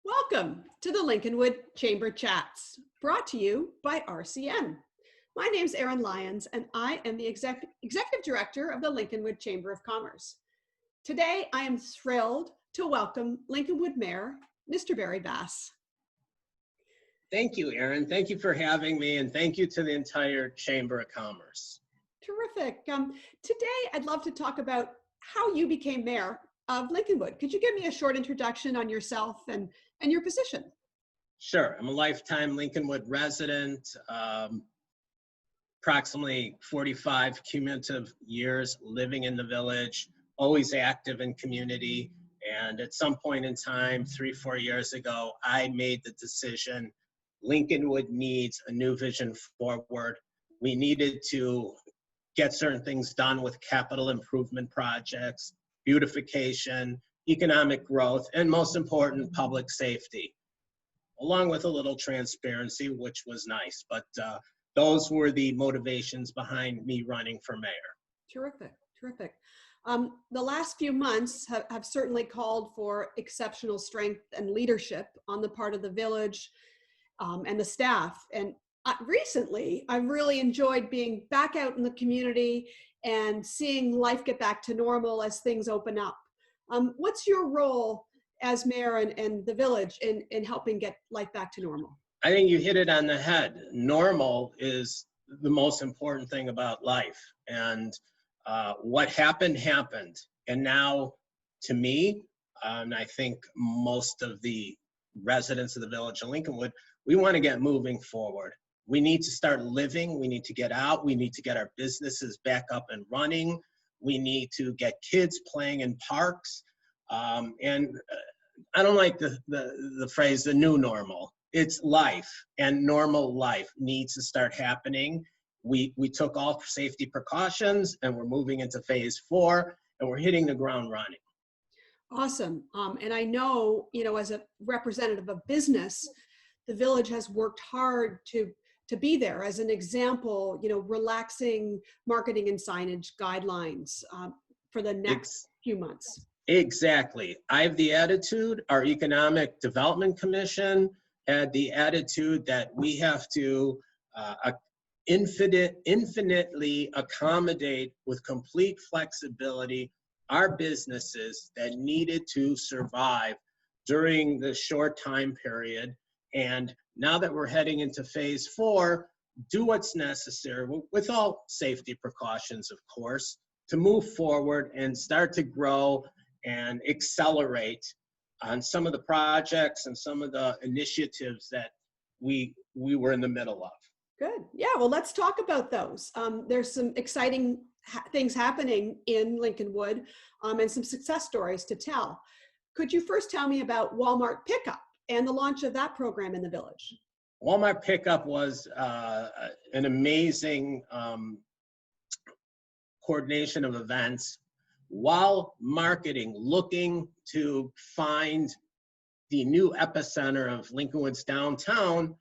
Welcome to the Lincolnwood Chamber Chats, brought to you by RCN. My name's Erin Lyons, and I am the Executive Director of the Lincolnwood Chamber of Commerce. Today, I am thrilled to welcome Lincolnwood Mayor, Mr. Barry Bass. Thank you, Erin. Thank you for having me, and thank you to the entire Chamber of Commerce. Terrific. Today, I'd love to talk about how you became mayor of Lincolnwood. Could you give me a short introduction on yourself and your position? Sure. I'm a lifetime Lincolnwood resident, approximately 45 cumulative years living in the village, always active in community. And at some point in time, 3-4 years ago, I made the decision Lincolnwood needs a new vision forward. We needed to get certain things done with capital improvement projects, beautification, economic growth, and most important, public safety, along with a little transparency, which was nice. But those were the motivations behind me running for mayor. Terrific, terrific. The last few months have certainly called for exceptional strength and leadership on the part of the village and the staff. And recently, I've really enjoyed being back out in the community and seeing life get back to normal as things open up. What's your role as mayor and the village in helping get life back to normal? I think you hit it on the head. Normal is the most important thing about life. And what happened, happened. And now, to me, and I think most of the residents of the village of Lincolnwood, we want to get moving forward. We need to start living. We need to get out. We need to get our businesses back up and running. We need to get kids playing in parks. And I don't like the phrase, the new normal. It's life, and normal life needs to start happening. We took all safety precautions, and we're moving into phase 4, and we're hitting the ground running. Awesome. And I know, as a representative of business, the village has worked hard to be there. As an example, relaxing marketing and signage guidelines for the next few months. Exactly. I have the attitude, our Economic Development Commission had the attitude that we have to infinitely accommodate with complete flexibility our businesses that needed to survive during the short time period. And now that we're heading into phase 4, do what's necessary with all safety precautions, of course, to move forward and start to grow and accelerate on some of the projects and some of the initiatives that we were in the middle of. Good. Yeah, well, let's talk about those. There's some exciting things happening in Lincolnwood and some success stories to tell. Could you first tell me about Walmart Pickup and the launch of that program in the village? Walmart Pickup was an amazing coordination of events while marketing, looking to find the new epicenter of Lincolnwood's downtown.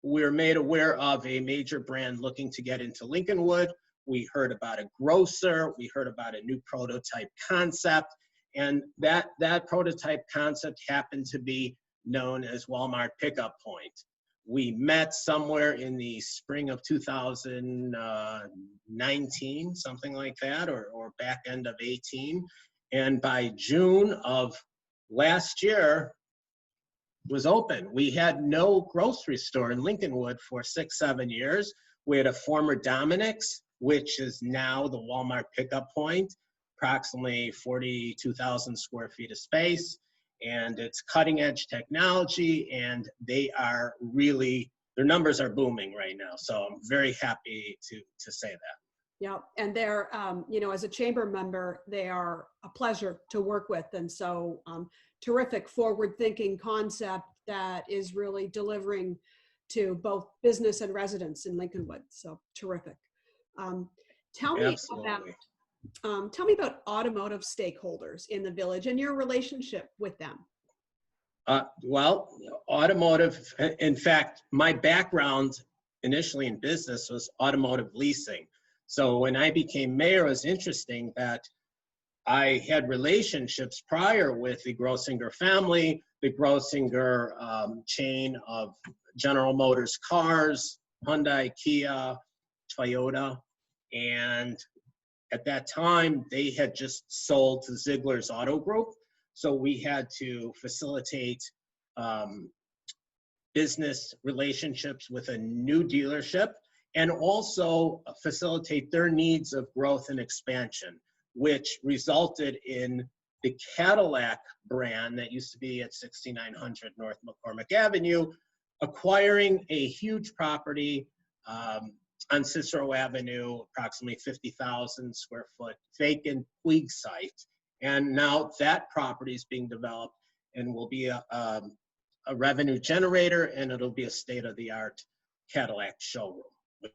We're made aware of a major brand looking to get into Lincolnwood. We heard about a grocer. We heard about a new prototype concept. And that prototype concept happened to be known as Walmart Pickup Point. We met somewhere in the spring of 2019, something like that, or back end of 18. And by June of last year, was open. We had no grocery store in Lincolnwood for 6-7 years. We had a former Dominick's, which is now the Walmart Pickup Point, approximately 42,000 square feet of space. And it's cutting edge technology, and they are really, their numbers are booming right now. So I'm very happy to say that. Yeah, and they're, as a chamber member, they are a pleasure to work with. And so terrific forward-thinking concept that is really delivering to both business and residents in Lincolnwood. So terrific. Tell me about automotive stakeholders in the village and your relationship with them. Well, automotive, in fact, my background initially in business was automotive leasing. So when I became mayor, it was interesting that I had relationships prior with the Grossinger family, the Grossinger chain of General Motors cars, Hyundai, Kia, Toyota. And at that time, they had just sold to Ziegler's Auto Group. So we had to facilitate business relationships with a new dealership and also facilitate their needs of growth and expansion, which resulted in the Cadillac brand that used to be at 6900 North McCormick Avenue, acquiring a huge property on Cicero Avenue, approximately 50,000 square foot vacant Puig site. And now that property is being developed and will be a revenue generator, and it'll be a state-of-the-art Cadillac showroom,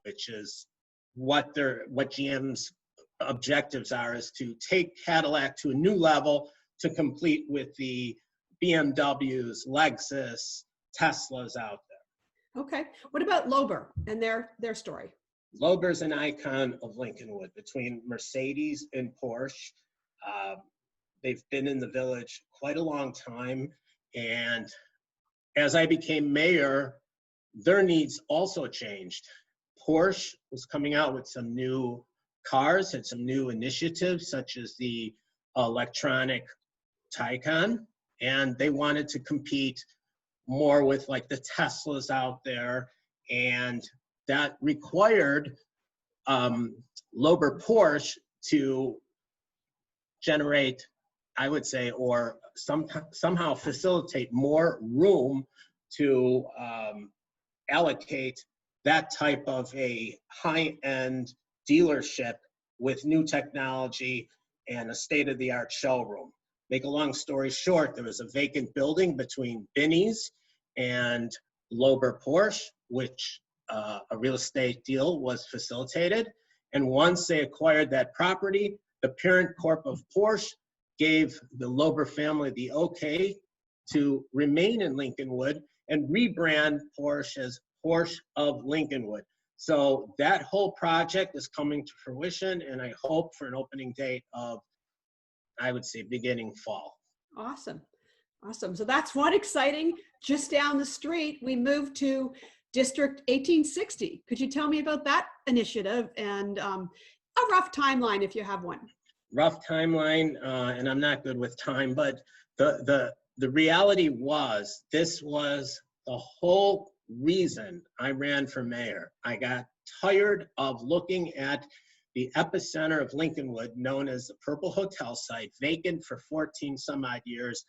which is what GM's objectives are, is to take Cadillac to a new level to compete with the BMWs, Lexus, Teslas out there. Okay. What about Lober and their story? Lober's an icon of Lincolnwood. Between Mercedes and Porsche, they've been in the village quite a long time. And as I became mayor, their needs also changed. Porsche was coming out with some new cars, had some new initiatives, such as the electronic Taycan, and they wanted to compete more with like the Teslas out there, and that required Lober Porsche to generate, I would say, or somehow facilitate more room to allocate that type of a high-end dealership with new technology and a state-of-the-art showroom. Make a long story short, there was a vacant building between Binny's and Lober Porsche, which a real estate deal was facilitated. And once they acquired that property, the parent corp of Porsche gave the Lober family the okay to remain in Lincolnwood and rebrand Porsche as Porsche of Lincolnwood. So that whole project is coming to fruition, and I hope for an opening date of, I would say, beginning fall. Awesome. Awesome. So that's one exciting. Just down the street, we moved to District 1860. Could you tell me about that initiative and a rough timeline if you have one? Rough timeline, and I'm not good with time, but the reality was, this was the whole reason I ran for mayor. I got tired of looking at the epicenter of Lincolnwood, known as the Purple Hotel site, vacant for 14 some odd years,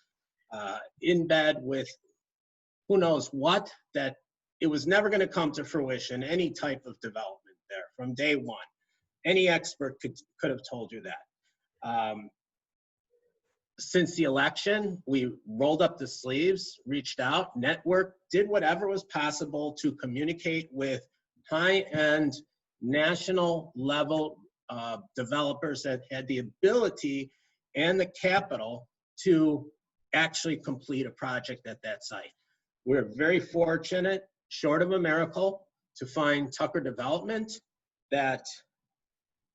in bed with who knows what, that it was never going to come to fruition, any type of development there from day one. Any expert could have told you that. Since the election, we rolled up the sleeves, reached out, networked, did whatever was possible to communicate with high-end, national-level developers that had the ability and the capital to actually complete a project at that site. We're very fortunate, short of a miracle, to find Tucker Development that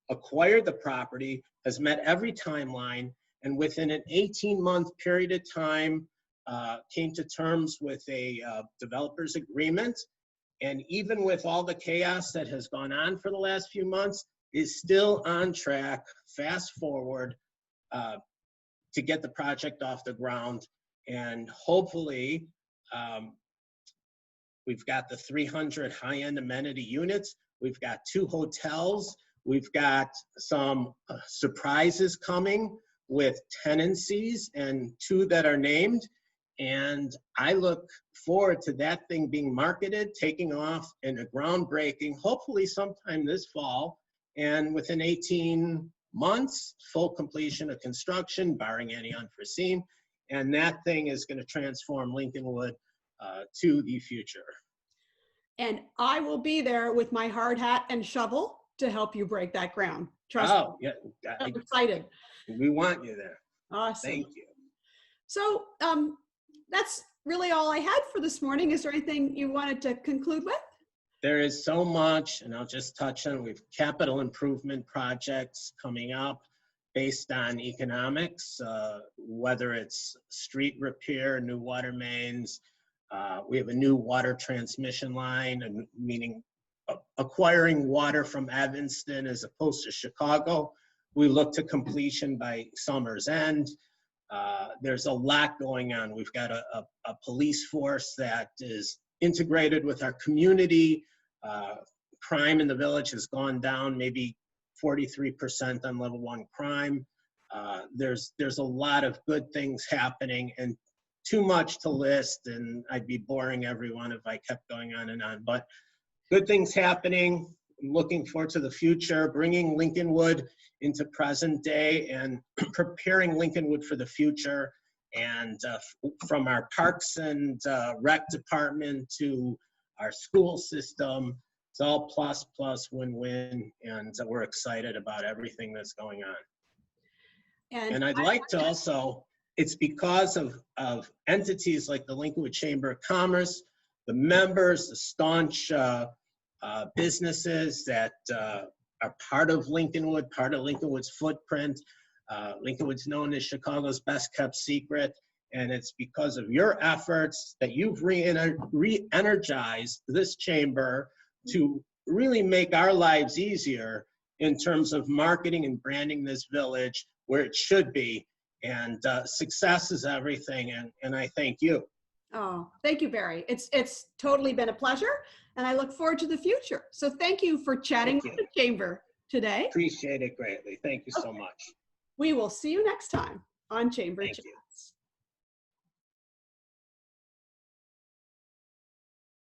acquired the property, has met every timeline, and within an 18-month period of time, came to terms with a developer's agreement. And even with all the chaos that has gone on for the last few months, is still on track, fast forward, to get the project off the ground. And hopefully, we've got the 300 high-end amenity units. We've got 2 hotels. We've got some surprises coming with tenancies, and 2 that are named. And I look forward to that thing being marketed, taking off, and a groundbreaking, hopefully sometime this fall. And within 18 months, full completion of construction, barring any unforeseen. And that thing is going to transform Lincolnwood to the future. And I will be there with my hard hat and shovel to help you break that ground. Trust me. Yeah, I'm excited. We want you there. Awesome. Thank you. So that's really all I had for this morning. Is there anything you wanted to conclude with? There is so much, and I'll just touch on, we've capital improvement projects coming up, based on economics, whether it's street repair, new water mains. We have a new water transmission line, and meaning acquiring water from Evanston as opposed to Chicago. We look to completion by summer's end. There's a lot going on. We've got a police force that is integrated with our community. Crime in the village has gone down maybe 43% on level 1 crime. There's a lot of good things happening, and too much to list, and I'd be boring everyone if I kept going on and on. But good things happening. I'm looking forward to the future, bringing Lincolnwood into present day and preparing Lincolnwood for the future. And from our parks and rec department to our school system, it's all plus, plus, win-win. And we're excited about everything that's going on. And I'd like to also, it's because of entities like the Lincolnwood Chamber of Commerce, the members, the staunch businesses that are part of Lincolnwood, part of Lincolnwood's footprint. Lincolnwood's known as Chicago's best kept secret, and it's because of your efforts that you've re-energized this chamber to really make our lives easier in terms of marketing and branding this village where it should be. And success is everything, and I thank you. Oh, thank you, Barry. It's totally been a pleasure, and I look forward to the future. So thank you for chatting with the chamber today. Appreciate it greatly. Thank you so much. We will see you next time on Chamber Chats.